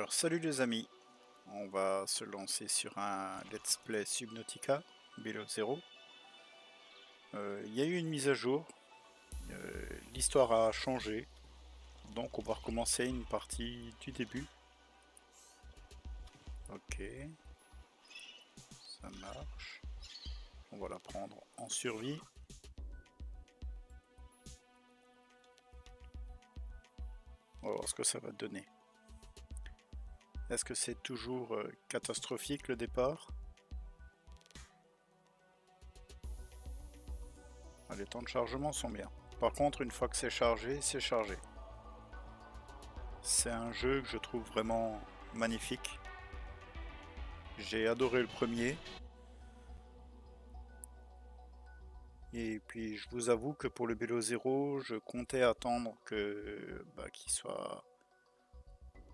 Alors salut les amis, on va se lancer sur un let's play Subnautica Below Zero. Il y a eu une mise à jour, l'histoire a changé, donc on va recommencer une partie du début. Ok, ça marche. On va la prendre en survie. On va voir ce que ça va donner. Est-ce que c'est toujours catastrophique le départ? Les temps de chargement sont bien. Par contre, une fois que c'est chargé, c'est chargé. C'est un jeu que je trouve vraiment magnifique. J'ai adoré le premier. Et puis je vous avoue que pour le Below Zero, je comptais attendre qu'il soit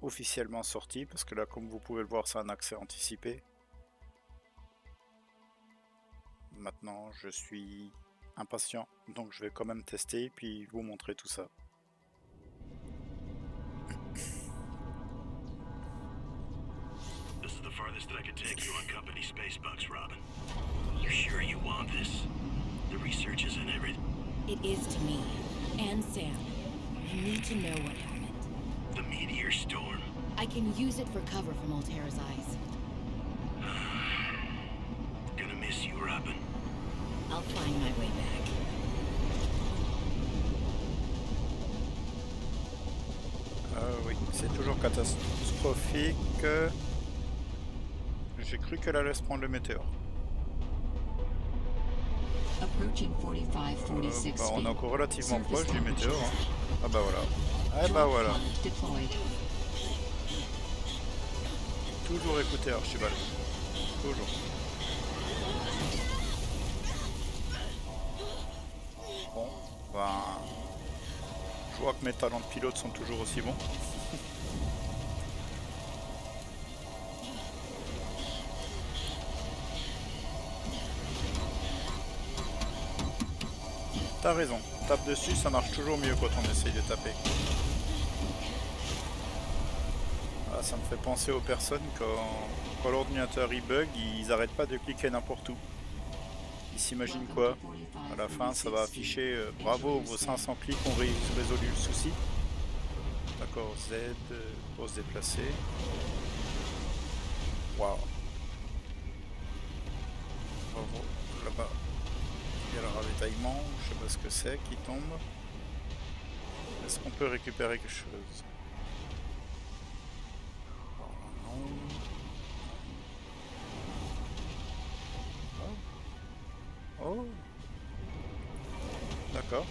officiellement sorti, parce que là, comme vous pouvez le voir, c'est un accès anticipé. Maintenant, je suis impatient, donc je vais quand même tester puis vous montrer tout ça. This is the farthest that I could take you on company space bucks, Robin. You sure you want this? The research isn't everything. It is to me, and Sam. You need to know what happened. The meteor storm. I can use it for cover from Altair's eyes. Gonna miss you, Robin. I'll find my way back. Oui, c'est toujours catastrophique. J'ai cru qu'elle allait se prendre le météore. On est encore relativement proche du météore. Hein. Ah bah voilà. Ah bah voilà. Toujours écouter Archibald. Toujours. Bon, ben... je vois que mes talents de pilote sont toujours aussi bons. T'as raison, tape dessus, ça marche toujours mieux quand on essaye de taper. Ah, ça me fait penser aux personnes quand l'ordinateur il bug, ils arrêtent pas de cliquer n'importe où. Ils s'imaginent quoi? À la fin, ça va afficher bravo, vos 500 clics ont résolu le souci. D'accord, Z pour se déplacer. Waouh. Bravo, là-bas. Il y a le ravitaillement, je sais pas ce que c'est qui tombe. Est-ce qu'on peut récupérer quelque chose? Oh, non. Oh. D'accord.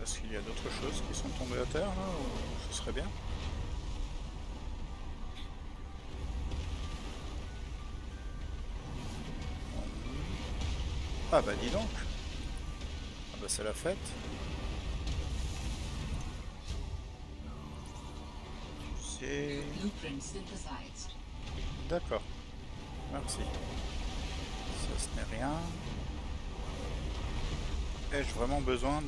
Est-ce qu'il y a d'autres choses qui sont tombées à terre là, ou ce serait bien? Ah bah dis donc. Ah bah c'est la fête. C'est... D'accord. Merci. Ça ce n'est rien. Ai-je vraiment besoin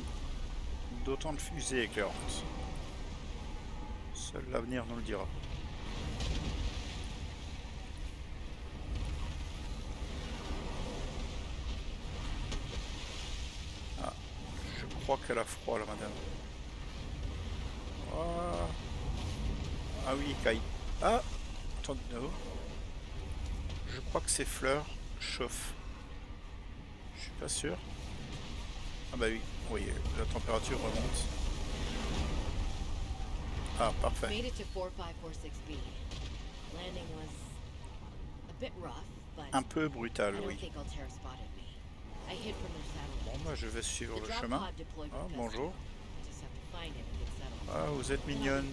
d'autant de fusées éclairantes? Seul l'avenir nous le dira. Ah, je crois qu'elle a froid la madame. Oh. Ah oui, Kai. Ah, attendez, oh. Je crois que ces fleurs chauffent. Je suis pas sûr. Ah bah oui, oui, la température remonte. Ah, parfait. Un peu brutal, oui. Bon, bah je vais suivre le chemin. Ah, bonjour. Ah, vous êtes mignonne.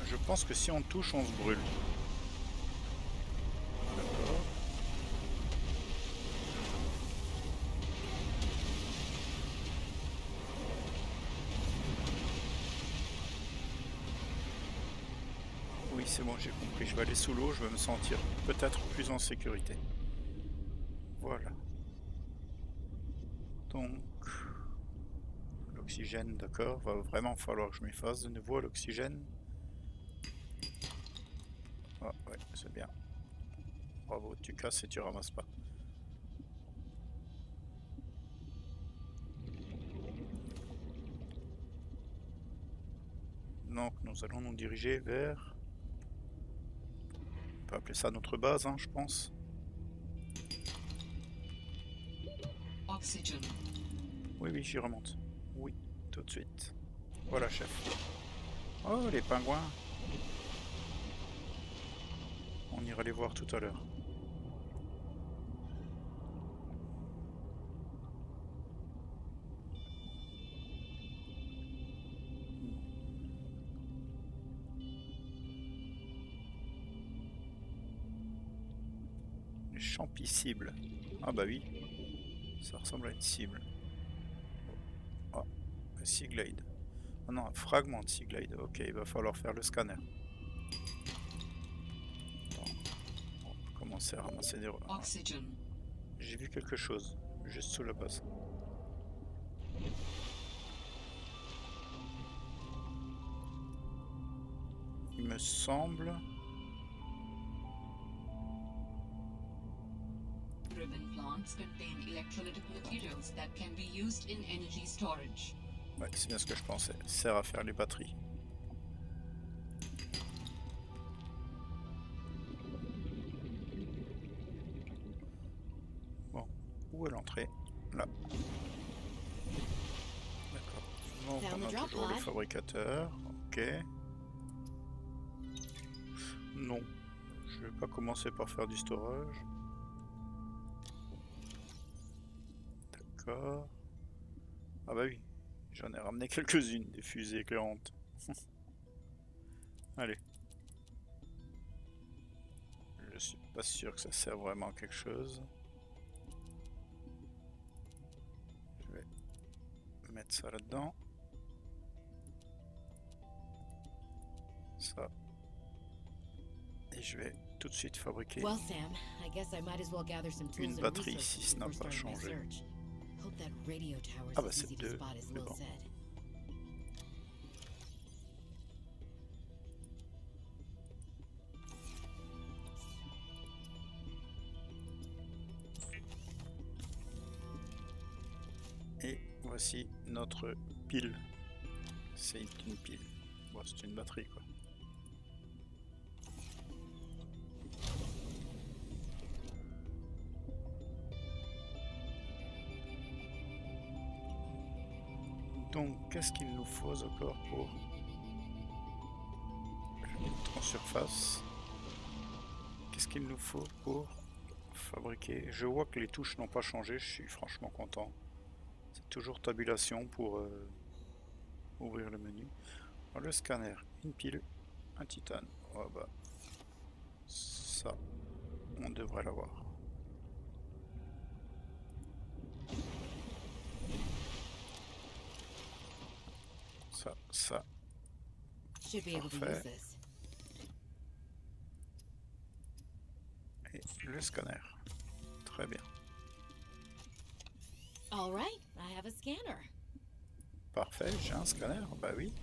Je pense que si on touche, on se brûle. D'accord. Oui, c'est bon, j'ai compris. Je vais aller sous l'eau, je vais me sentir peut-être plus en sécurité. Voilà. Donc, l'oxygène, d'accord, va vraiment falloir que je m'y fasse de nouveau à l'oxygène. Ah ouais, c'est bien. Bravo, tu casses et tu ramasses pas. Donc nous allons nous diriger vers... On peut appeler ça notre base, hein, je pense. Oxygen. Oui, oui, j'y remonte. Oui, tout de suite. Voilà, chef. Oh, les pingouins. On ira les voir tout à l'heure. Les champis-cibles. Ah bah oui, ça ressemble à une cible. Oh, un Sea Glide. Ah non, un fragment de Sea Glide. Ok, il va falloir faire le scanner. Attends, on va commencer à ramasser des... Oxygen. J'ai vu quelque chose, juste sous la base. Il me semble... Ribbon plants contain electrolytic materials that can be used in energy storage. Ouais, c'est bien ce que je pensais. Ça sert à faire les batteries. Bon, où est l'entrée? Là. D'accord. Donc on a toujours le fabricateur. Ok. Non. Je vais pas commencer par faire du storage. D'accord. Ah bah oui. J'en ai ramené quelques-unes, des fusées éclairantes. Allez. Je suis pas sûr que ça sert vraiment à quelque chose. Je vais mettre ça là-dedans. Ça. Et je vais tout de suite fabriquer Well, Sam, I guess I might as well gather some tools une and batterie resources si ce n'a before pas starting my changé. search. Hope that radio tower's Ah bah as c'est easy to deux, spot as mais Will bon. said. Et voici notre pile. C'est une pile. Bon, c'est une batterie quoi. Donc, qu'est-ce qu'il nous faut encore pour... Je vais mettre en surface. Qu'est-ce qu'il nous faut pour fabriquer? Je vois que les touches n'ont pas changé, je suis franchement content. C'est toujours tabulation pour ouvrir le menu. Alors, le scanner, une pile, un titane. Oh bah, ça, on devrait l'avoir. Ça. Should be able to use this. Et le scanner. Très bien. All right, I have a scanner. Parfait, j'ai un scanner, bah oui.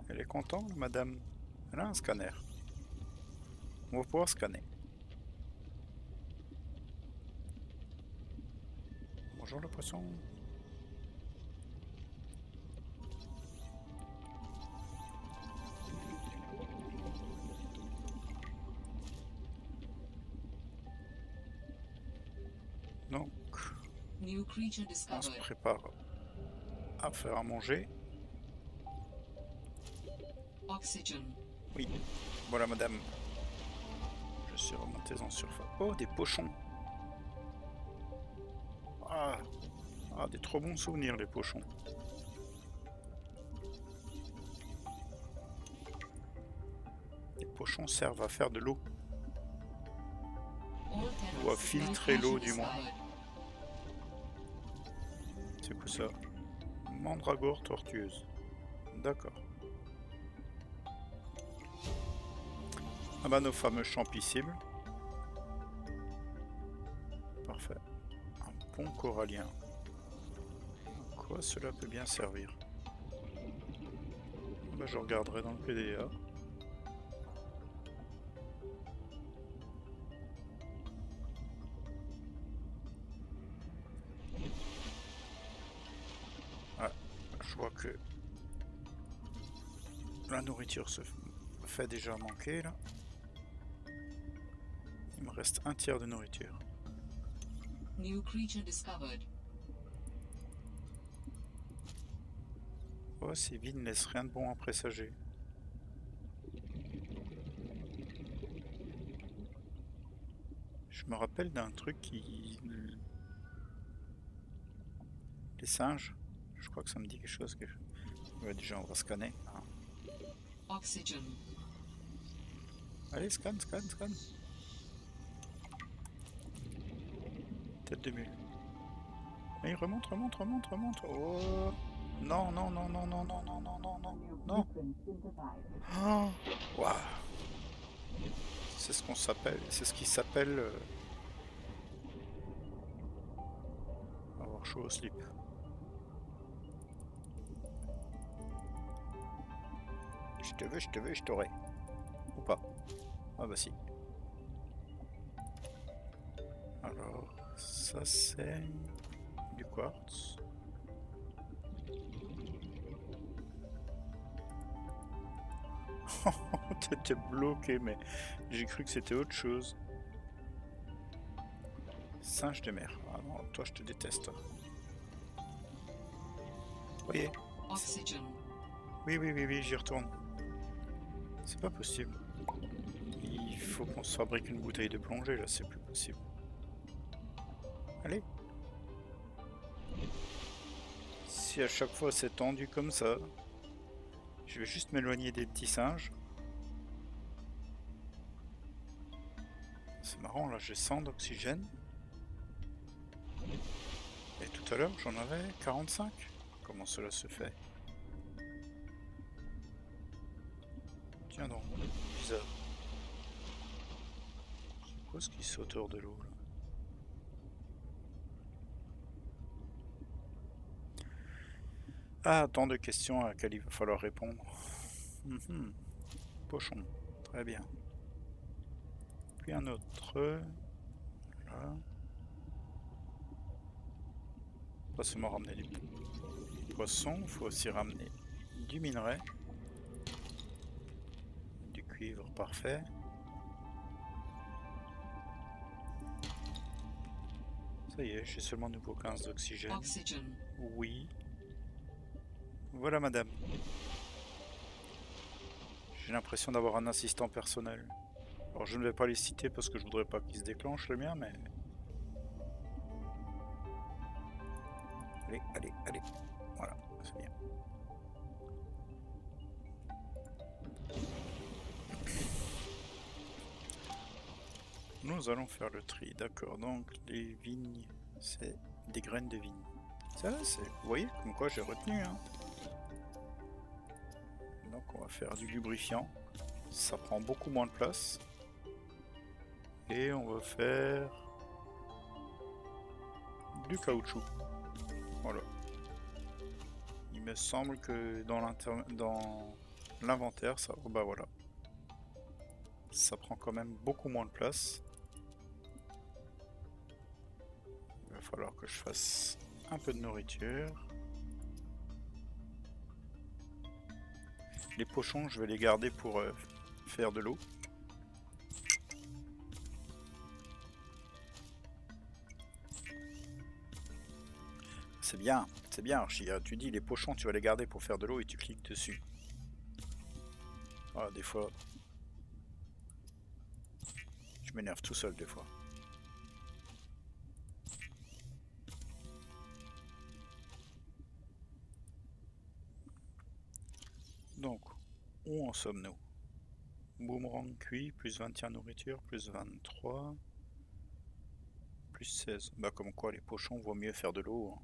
Elle est contente, madame. Elle a un scanner. On va pouvoir scanner. Bonjour le poisson. Donc, New creature on se discovered. prépare à faire à manger. Oxygen. Oui, voilà madame. Je suis remonté en surface. Oh, des pochons. Ah, des trop bons souvenirs les pochons. Les pochons servent à faire de l'eau. Ou à filtrer l'eau du moins. C'est quoi ça? Mandragore tortueuse. D'accord. Ah bah nos fameux champis cibles. parfait. Un pont corallien. Quoi cela peut bien servir? Bah, je regarderai dans le PDA. Ah, je vois que la nourriture se fait déjà manquer là. Il me reste un tiers de nourriture. New creature discovered. Oh, ces vies ne laissent rien de bon à présager. Je me rappelle d'un truc qui... Les singes, je crois que ça me dit quelque chose. Ouais, déjà, on va scanner. Hein. Oxygen. Allez, scan, scan, scan. Tête de mule. Et il remonte, remonte, remonte, remonte. Oh non, non, non, non, non, non, non, non, non, non, non. Oh. Waouh. C'est ce qu'on s'appelle, c'est ce qui s'appelle avoir chaud au slip. Je te veux, je te veux, je t'aurai. Ou pas. Ah bah si. Alors, ça c'est du quartz. T'étais bloqué, mais j'ai cru que c'était autre chose. Singe de mer. Ah non, toi je te déteste. Vous voyez? Oxygen. Oui, oui, oui, oui, j'y retourne. C'est pas possible. Il faut qu'on se fabrique une bouteille de plongée, là, c'est plus possible. Allez. Si à chaque fois c'est tendu comme ça, je vais juste m'éloigner des petits singes. C'est marrant, là j'ai 100 d'oxygène. Et tout à l'heure j'en avais 45. Comment cela se fait? Tiens donc, bizarre. C'est quoi ce qui saute hors de l'eau là? Ah, tant de questions à laquelle il va falloir répondre. Pochon, très bien. Puis un autre. Là. Pas seulement ramener des poissons, il faut aussi ramener du minerai. Du cuivre, parfait. Ça y est, j'ai seulement nouveau 15 d'oxygène. Oxygen. Oui. Voilà madame. J'ai l'impression d'avoir un assistant personnel. Alors je ne vais pas les citer parce que je voudrais pas qu'il se déclenche le mien, mais... Allez, allez, allez. Voilà, c'est bien. Nous allons faire le tri, d'accord. Donc les vignes, c'est des graines de vigne. Ça, c'est... Vous voyez, comme quoi j'ai retenu, hein. Donc on va faire du lubrifiant. Ça prend beaucoup moins de place. Et on va faire du caoutchouc. Voilà. Il me semble que dans l'inventaire, ça... Oh bah voilà. Ça prend quand même beaucoup moins de place. Il va falloir que je fasse un peu de nourriture. Les pochons, je vais les garder pour faire de l'eau. C'est bien Archie. Tu dis les pochons, tu vas les garder pour faire de l'eau et tu cliques dessus. Voilà, des fois, je m'énerve tout seul des fois. Donc, où en sommes-nous? Boomerang cuit, plus 21 nourriture, plus 23, plus 16. Bah comme quoi les pochons vaut mieux faire de l'eau.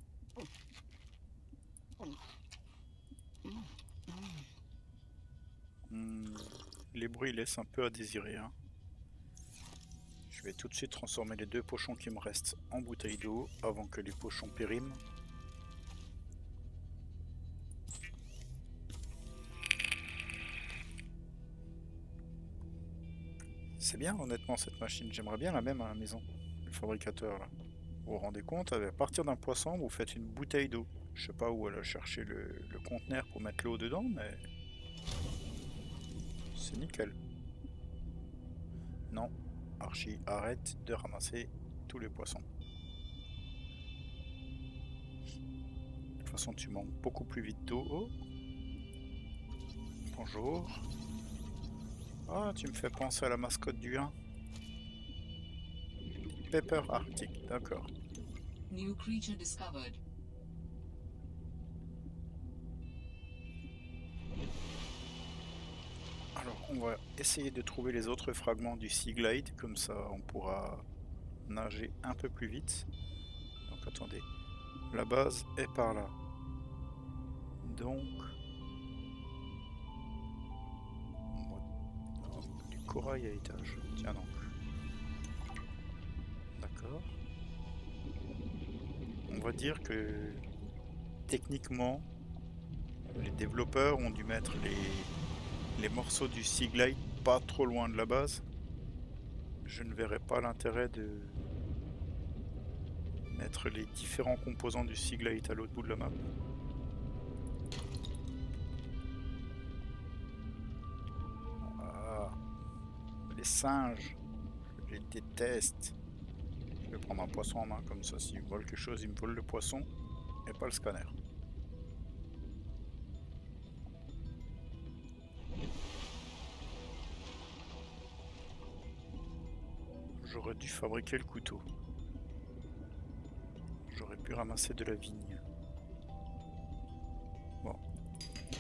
Les bruits laissent un peu à désirer. Hein. Je vais tout de suite transformer les 2 pochons qui me restent en bouteilles d'eau avant que les pochons périment. C'est bien honnêtement cette machine, j'aimerais bien la même à la maison, le fabricateur là. Vous vous rendez compte, à partir d'un poisson, vous faites une bouteille d'eau. Je sais pas où elle a cherché le conteneur pour mettre l'eau dedans, mais c'est nickel. Non, Archie, arrête de ramasser tous les poissons. De toute façon, tu manques beaucoup plus vite d'eau. Oh. Bonjour. Ah, tu me fais penser à la mascotte du 1. Pepper Arctic, d'accord. New creature discovered. Alors, on va essayer de trouver les autres fragments du Sea Glide, comme ça on pourra nager un peu plus vite. Donc attendez, la base est par là. Donc, du corail à étage. Tiens donc. D'accord. On va dire que techniquement, les développeurs ont dû mettre les morceaux du Sea Glide pas trop loin de la base. Je ne verrais pas l'intérêt de mettre les différents composants du Sea Glide à l'autre bout de la map. Ah, les singes, je les déteste. Je vais prendre un poisson en main comme ça, s'ils me volent quelque chose, ils me volent le poisson et pas le scanner. J'aurais dû fabriquer le couteau. J'aurais pu ramasser de la vigne. Bon,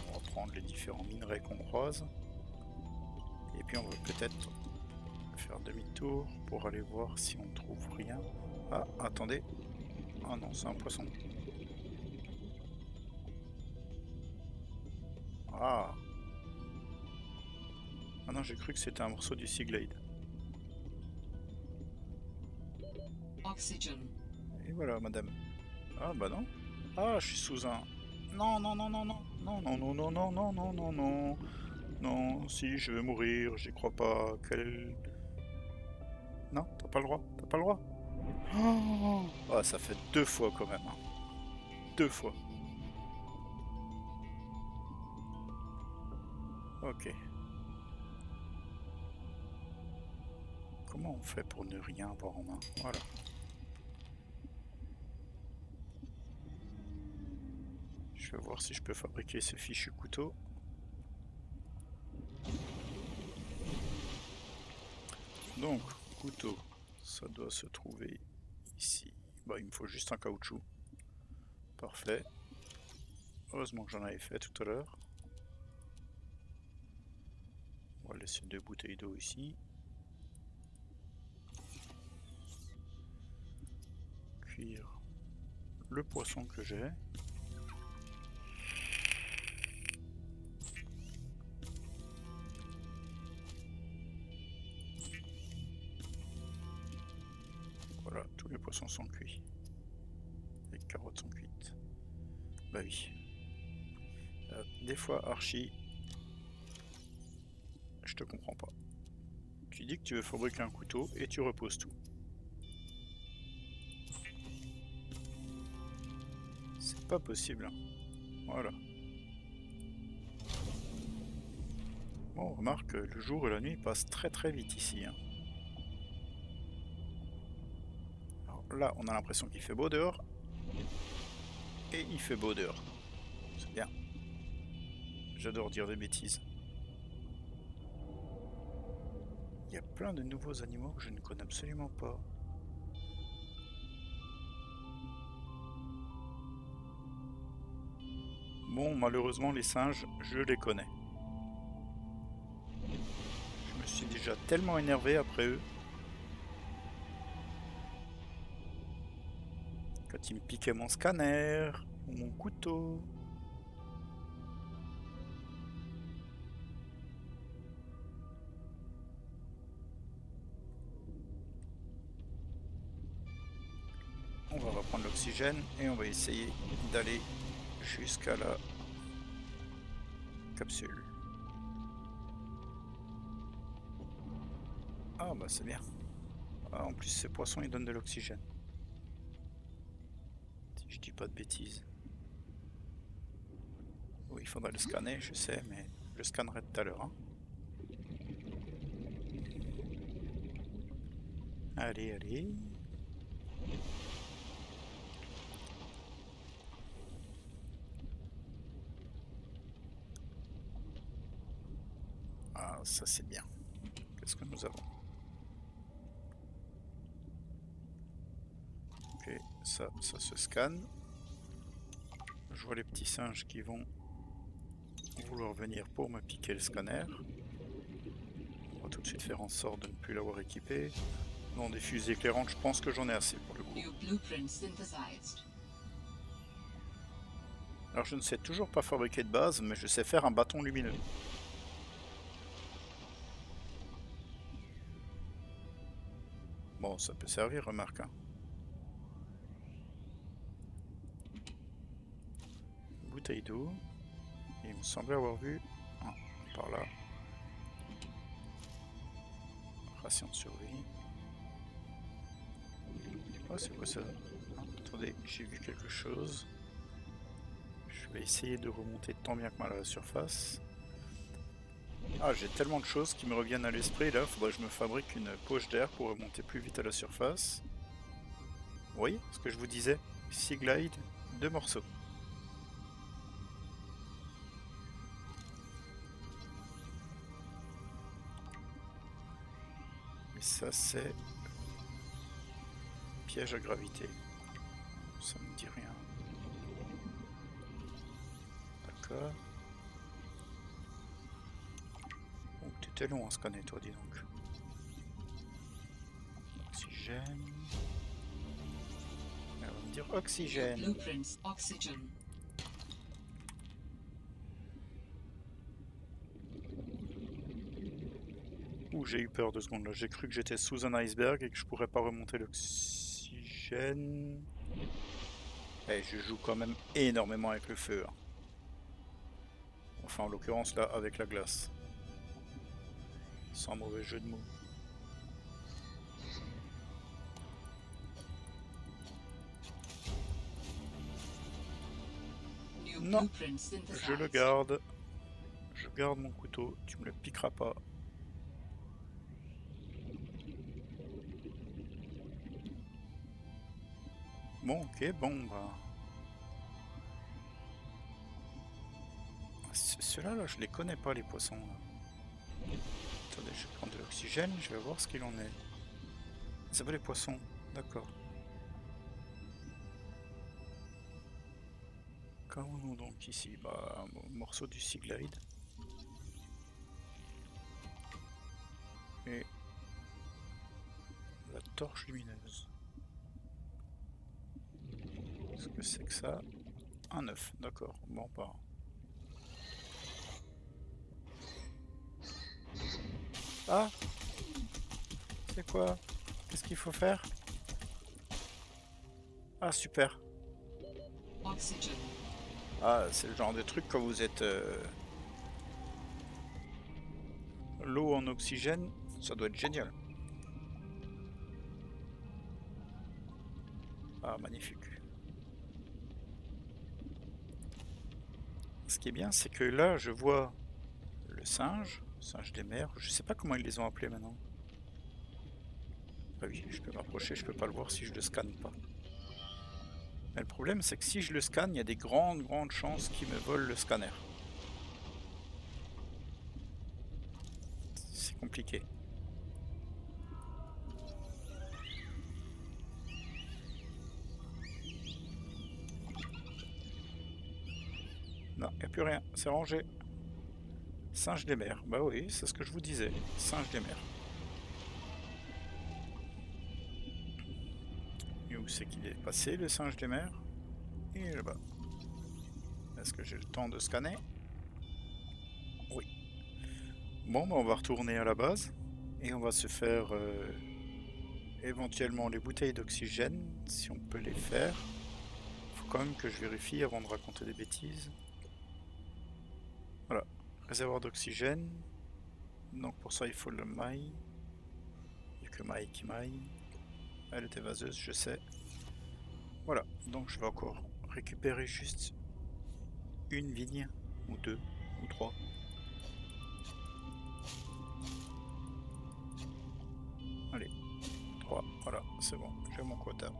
on va prendre les différents minerais qu'on croise. Et puis on va peut-être faire demi-tour pour aller voir si on trouve rien. Ah, attendez. Ah non, c'est un poisson. Ah. Ah non, j'ai cru que c'était un morceau du Sea Glide. Oxygen. Et voilà, madame. Ah bah non. Ah, je suis sous un... Non, non, non, non, non. Non, non, non, non, non, non, non, non, non. Non, si, je vais mourir, j'y crois pas. Quel... Non, t'as pas le droit, t'as pas le droit. Oh ah, ça fait 2 fois quand même. Hein. 2 fois. Ok. Comment on fait pour ne rien avoir en main? Voilà. Je vais voir si je peux fabriquer ce fichu couteau. Donc, couteau, ça doit se trouver ici. Bah, il me faut juste un caoutchouc. Parfait. Heureusement que j'en avais fait tout à l'heure. On va laisser 2 bouteilles d'eau ici. Cuire le poisson que j'ai. Voilà, tous les poissons sont cuits. Les carottes sont cuites. Bah oui. Des fois, Archie, je te comprends pas. Tu dis que tu veux fabriquer un couteau et tu reposes tout. C'est pas possible. Voilà. Bon, on remarque que le jour et la nuit passent très très vite ici. Hein. Alors là, on a l'impression qu'il fait beau dehors. Et il fait beau dehors. C'est bien. J'adore dire des bêtises. Il y a plein de nouveaux animaux que je ne connais absolument pas. Bon, malheureusement, les singes, je les connais. Je me suis déjà tellement énervé après eux. Quand ils me piquaient mon scanner, ou mon couteau. d'oxygène et on va essayer d'aller jusqu'à la capsule. Ah bah c'est bien. Ah, en plus ces poissons ils donnent de l'oxygène. Si je dis pas de bêtises. Oui, il faudra le scanner, je sais, mais je le scannerai tout à l'heure. Hein. Allez, allez. Ah, ça c'est bien. Qu'est-ce que nous avons? Ok, ça se scanne. Je vois les petits singes qui vont vouloir venir pour me piquer le scanner. On va tout de suite faire en sorte de ne plus l'avoir équipé. Non, des fusées éclairantes, je pense que j'en ai assez pour le coup. Alors je ne sais toujours pas fabriquer de base, mais je sais faire un bâton lumineux. Bon, ça peut servir, remarque. Hein. Bouteille d'eau. Il me semblait avoir vu... Ah, par là. Ration de survie. Oh, c'est quoi ça? Ah, attendez, j'ai vu quelque chose. Je vais essayer de remonter tant bien que mal à la surface. Ah, j'ai tellement de choses qui me reviennent à l'esprit là, faudrait que je me fabrique une poche d'air pour remonter plus vite à la surface. Vous voyez ce que je vous disais? Sea Glide, 2 morceaux. Et ça c'est... piège à gravité. Ça me dit rien. D'accord. Oh, t'étais long à scanner toi, dis donc. Oxygène. Elle va me dire oxygène. Ouh, j'ai eu peur 2 secondes là. J'ai cru que j'étais sous un iceberg et que je pourrais pas remonter l'oxygène. Eh, je joue quand même énormément avec le feu. Hein. Enfin, en l'occurrence là, avec la glace. Sans mauvais jeu de mots. Non, je le garde. Je garde mon couteau, tu me le piqueras pas. Bon, ok, bon, bah... Ceux-là, là, je les connais pas, les poissons. Là. Attendez, je vais prendre de l'oxygène, je vais voir ce qu'il en est. Ça va les poissons, d'accord. Qu'avons-nous donc ici? Bah, un morceau du Sea Glide. Et la torche lumineuse. Qu'est-ce que c'est que ça? Un œuf, d'accord. Bon, bah... Ah! C'est quoi? Qu'est-ce qu'il faut faire? Ah, super! Ah, c'est le genre de truc quand vous êtes... l'eau en oxygène, ça doit être génial. Ah, magnifique. Ce qui est bien, c'est que là, je vois le singe des mers. Je sais pas comment ils les ont appelés maintenant. Ah oui, je peux m'approcher, je peux pas le voir si je le scanne pas. Mais le problème, c'est que si je le scanne, il y a des grandes chances qu'il me vole le scanner. C'est compliqué. Non, il n'y a plus rien, c'est rangé. Singe des mers, bah oui, c'est ce que je vous disais, singe des mers. Et où c'est qu'il est passé, le singe des mers? Il est là-bas. Est-ce que j'ai le temps de scanner? Oui. Bon, bah on va retourner à la base, et on va se faire éventuellement les bouteilles d'oxygène, si on peut les faire. faut quand même que je vérifie avant de raconter des bêtises. Voilà, réservoir d'oxygène. Donc pour ça il faut le maille. Il n'y a que maille qui maille. Elle était vaseuse, je sais. Voilà, donc je vais encore récupérer juste une vigne, ou deux, ou trois. Allez, 3, voilà, c'est bon, j'ai mon quota.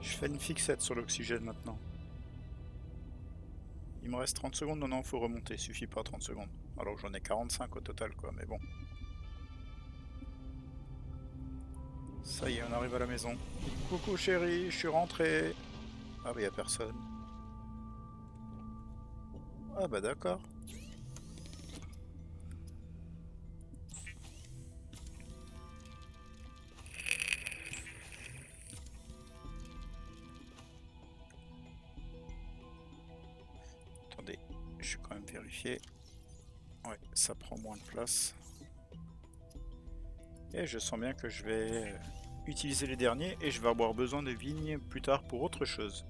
Je fais une fixette sur l'oxygène maintenant. Il me reste 30 secondes, non, faut remonter, suffit pas 30 secondes. Alors j'en ai 45 au total, quoi, mais bon. Ça y est, on arrive à la maison. Coucou chérie, je suis rentré. Ah bah y a personne. Ah bah d'accord. Attendez, je vais quand même vérifier. Ouais, ça prend moins de place. Et je sens bien que je vais utiliser les derniers et je vais avoir besoin de vignes plus tard pour autre chose.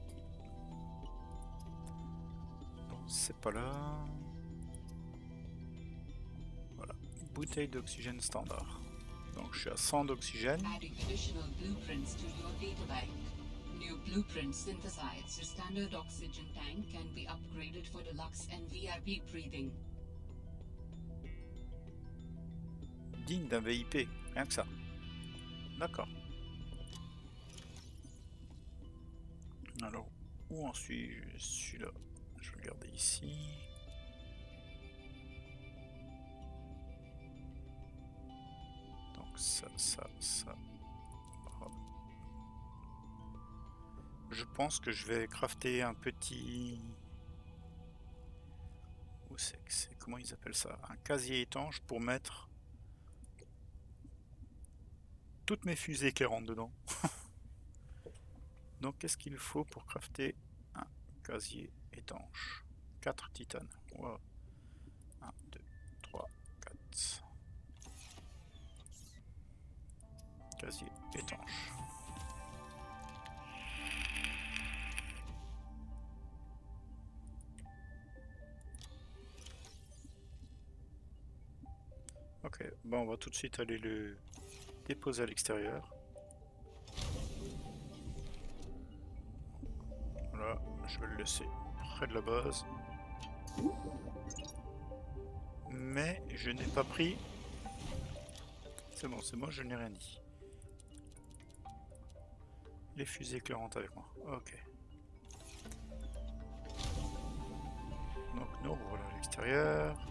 Bon, c'est pas là. Voilà, bouteille d'oxygène standard. Donc je suis à 100 d'oxygène. Adding additional blueprints to your databank. New blueprints synthesized. Your standard oxygen tank can be upgraded for deluxe and VIP breathing. Digne d'un VIP, rien que ça. D'accord. Alors, où en suis-je? Je suis là. Je vais regarder ici. Donc ça. Voilà. Je pense que je vais crafter un petit... Où c'est que c'est? Comment ils appellent ça? Un casier étanche pour mettre toutes mes fusées qui rentrent dedans. Donc qu'est-ce qu'il faut pour crafter un casier étanche? 4 titanes. Wow. 1, 2, 3, 4. Casier étanche. Ok, bon on va tout de suite aller le déposer à l'extérieur. Voilà, je vais le laisser près de la base. Mais je n'ai pas pris... C'est bon, je n'ai rien dit. Les fusées éclairantes avec moi. Ok. Donc nous voilà à l'extérieur.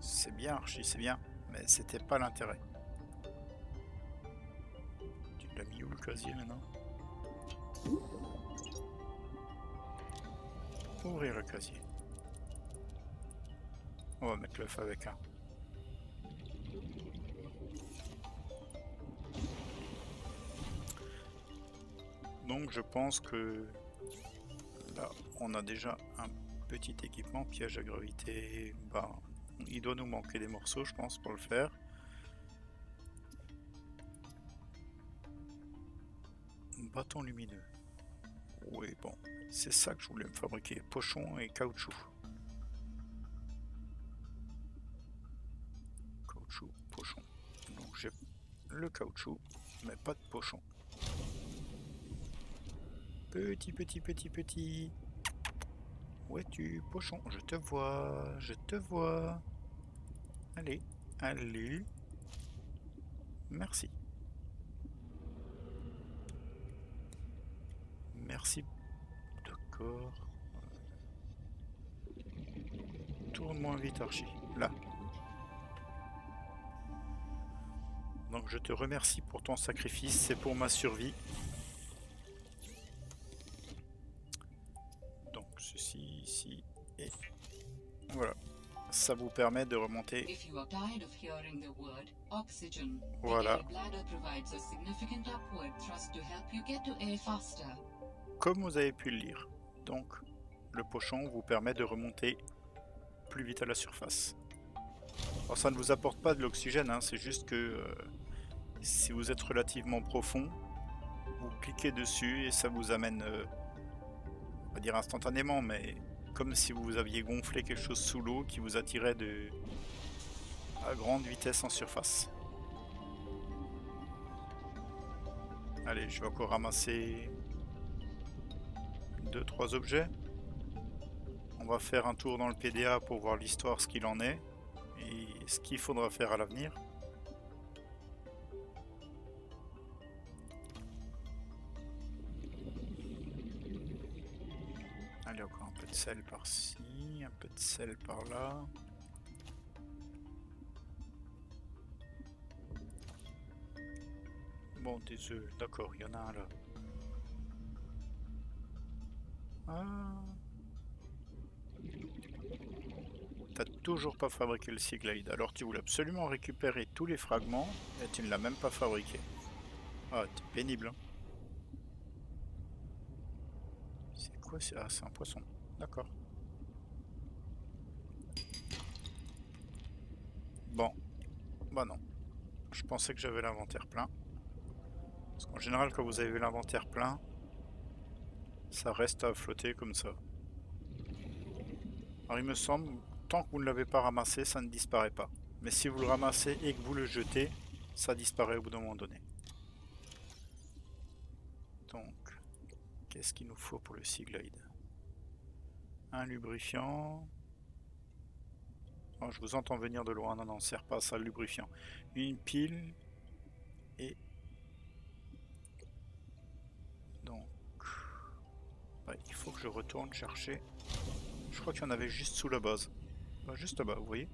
C'est bien Archie, c'est bien. Mais c'était pas l'intérêt. Tu l'as mis où le casier maintenant? Ouvrir le casier. On va mettre l'œuf avec un. Donc je pense que là on a déjà un petit équipement, piège à gravité. Bah, il doit nous manquer des morceaux je pense pour le faire. Bâton lumineux. Oui bon, c'est ça que je voulais me fabriquer, pochon et caoutchouc. Caoutchouc, pochon. Donc j'ai le caoutchouc, mais pas de pochon. Petit. Où es-tu, pochon? Je te vois. Allez. Merci. Merci. D'accord. Tourne moins vite, Archie. Là. Donc je te remercie pour ton sacrifice, c'est pour ma survie. Donc ceci, ici, et voilà. Ça vous permet de remonter. Voilà. Comme vous avez pu le lire. Donc le pochon vous permet de remonter plus vite à la surface. Alors ça ne vous apporte pas de l'oxygène, hein, c'est juste que si vous êtes relativement profond, vous cliquez dessus et ça vous amène, on va dire instantanément, mais comme si vous aviez gonflé quelque chose sous l'eau qui vous attirait à grande vitesse en surface. Allez, je vais encore ramasser 2-3 objets. On va faire un tour dans le PDA pour voir l'histoire, ce qu'il en est et ce qu'il faudra faire à l'avenir. Allez, encore un peu de sel par-ci, un peu de sel par-là. Bon, des œufs, d'accord, il y en a un là. Ah. T'as toujours pas fabriqué le Seaglide, alors tu voulais absolument récupérer tous les fragments et tu ne l'as même pas fabriqué. Ah, t'es pénible. Hein. C'est quoi? Ah, c'est un poisson. D'accord. Bon. Bah non. Je pensais que j'avais l'inventaire plein. Parce qu'en général, quand vous avez l'inventaire plein, ça reste à flotter comme ça. Alors il me semble, tant que vous ne l'avez pas ramassé, ça ne disparaît pas. Mais si vous le ramassez et que vous le jetez, ça disparaît au bout d'un moment donné. Donc, qu'est-ce qu'il nous faut pour le Seaglide? Un lubrifiant. Oh, je vous entends venir de loin. Non, non, ça ne sert pas à ça le lubrifiant. Une pile. Et... donc... ouais, il faut que je retourne chercher. Je crois qu'il y en avait juste sous la base. Juste là-bas, vous voyez?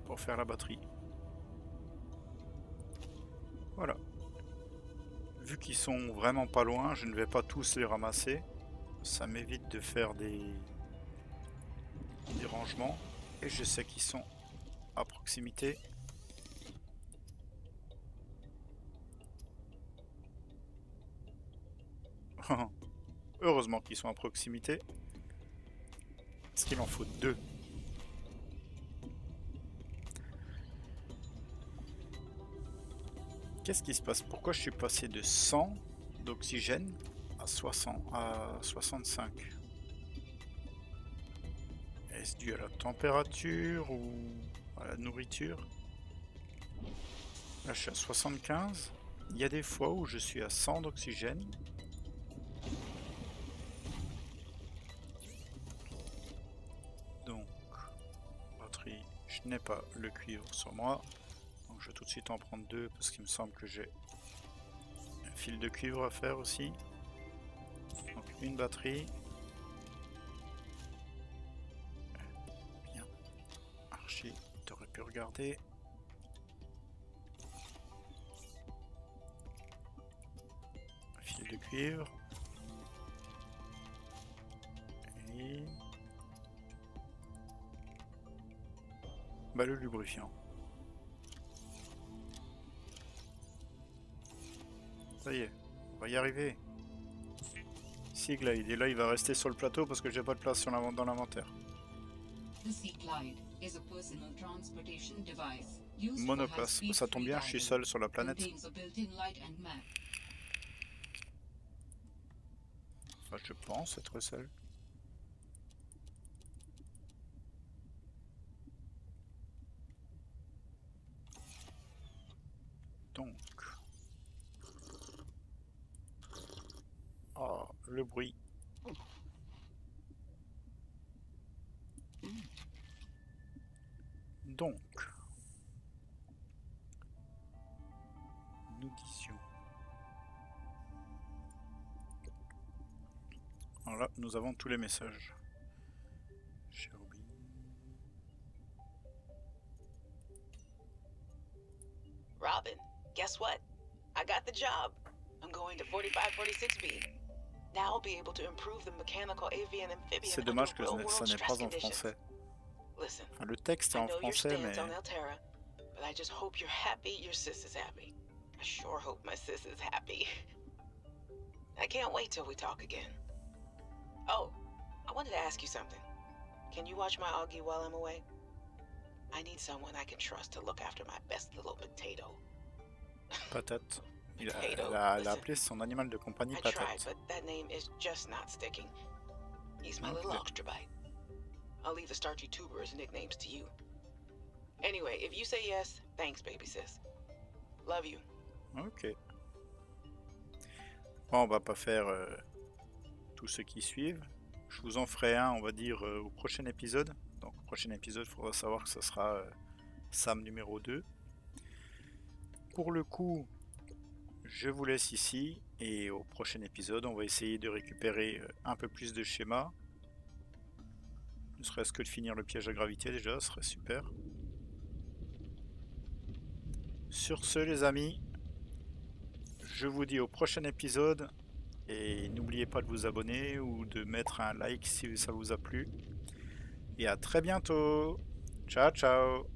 Pour faire la batterie. Voilà. Vu qu'ils sont vraiment pas loin, je ne vais pas tous les ramasser. Ça m'évite de faire des rangements. Et je sais qu'ils sont à proximité. Heureusement qu'ils sont à proximité. Parce qu'il en faut 2. Qu'est-ce qui se passe? Pourquoi je suis passé de 100 d'oxygène à 65? Est-ce dû à la température ou à la nourriture? Là je suis à 75. Il y a des fois où je suis à 100 d'oxygène. Donc, batterie, je n'ai pas le cuivre sur moi. Donc je vais tout de suite en prendre 2 parce qu'il me semble que j'ai un fil de cuivre à faire aussi. Donc une batterie. Bien. Archie, tu aurais pu regarder. Un fil de cuivre. Et... bah le lubrifiant. Ça y est, on va y arriver. Seaglide, et là il va rester sur le plateau parce que j'ai pas de place dans l'inventaire. Monoplace, ça tombe bien, je suis seul sur la planète. Enfin, je pense être seul. Donc... oh, le bruit. Donc... nous disions... alors là, nous avons tous les messages. Robin, guess what? I got the job. I'm going to 4546B. Now I'll be able to improve the mechanical avian amphibian. C'est dommage que ça n'est pas en français. Listen, enfin, le texte est en français, mais... but I just hope you're happy your sis is happy. I sure hope my sis is happy. I can't wait till we talk again. Oh, I wanted to ask you something. Can you watch my Augie while I'm away? I need someone I can trust to look after my best little potato. Patate. Potato. Elle a Listen, appelé son animal de compagnie I tried, Patate. but that name is just not sticking. He's my little Okay. ultrabite. I'll leave the starchy tubers nicknames to you. Anyway, if you say yes, thanks, baby sis. Love you. Ok. Bon, on va pas faire tous ceux qui suivent. Je vous en ferai un, on va dire, au prochain épisode. Donc, au prochain épisode, il faudra savoir que ce sera Sam numéro 2. Pour le coup, je vous laisse ici. Et au prochain épisode, on va essayer de récupérer un peu plus de schémas. Ne serait-ce que de finir le piège à gravité déjà, ce serait super. Sur ce, les amis, je vous dis au prochain épisode. Et n'oubliez pas de vous abonner ou de mettre un like si ça vous a plu. Et à très bientôt. Ciao, ciao.